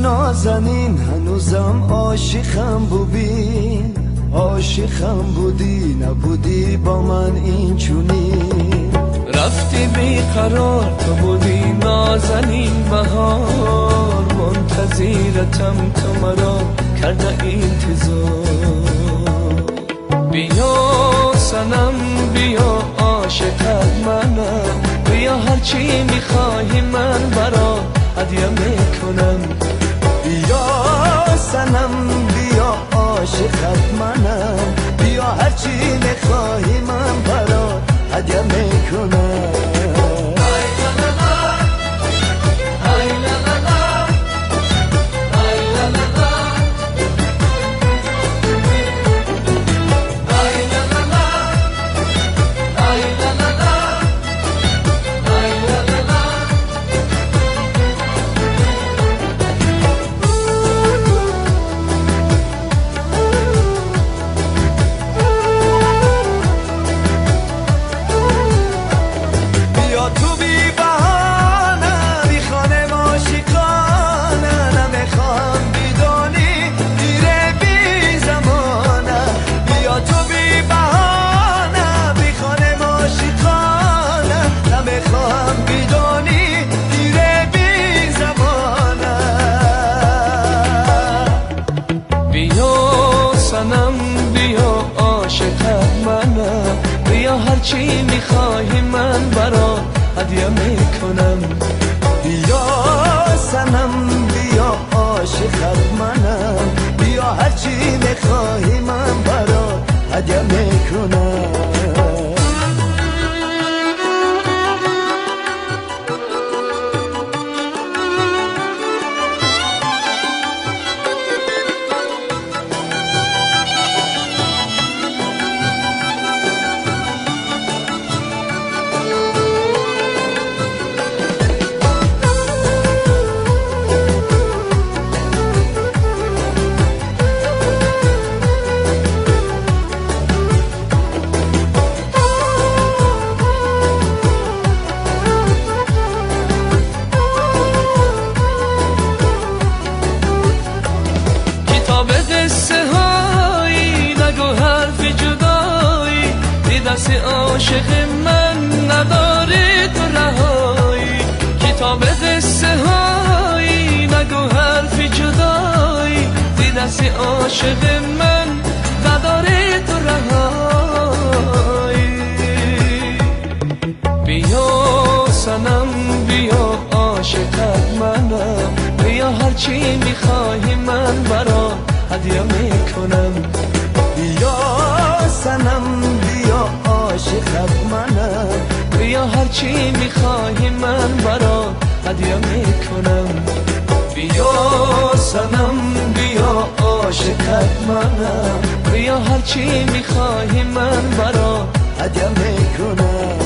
نازنین هنوزم عاشقم بودی، عاشقم بودی، نبودی با من این چونین. رفتی بیقرار تو بودی نازنین بهار، منتظرتم تو مرا کرده انتظار. بیا صنم بیا عاشقت منم، بیا هرچی میخواهی من برا هدیه میکنم. بیا صنم بیا عاشقت منم، بیا هرچی میخواهی من برا هدیه میکنم. بیا عاشقت منم، بیا هرچی میخواهی من برا هدیه میکنم. بیا صنم بیا عاشقت منم، بیا هرچی میخواهی من برا هدیه میکنم. قصه هایی نگو حرف جدایی، دی دست عاشق من نداری تو رهایی. کتاب قصه هایی نگو حرف جدایی، دی دست عاشق من نداری تو رهایی. بیا صنم بیا عاشقت منم، بیا هرچی میخواهی من برا هدیه میکنم. بیا صنم بیا عاشقت منم، بیا هرچی میخواهی من برا هدیه میکنم. بیا صنم بیا عاشقت منم، بیا هرچی میخواهی من برا هدیه میکنم.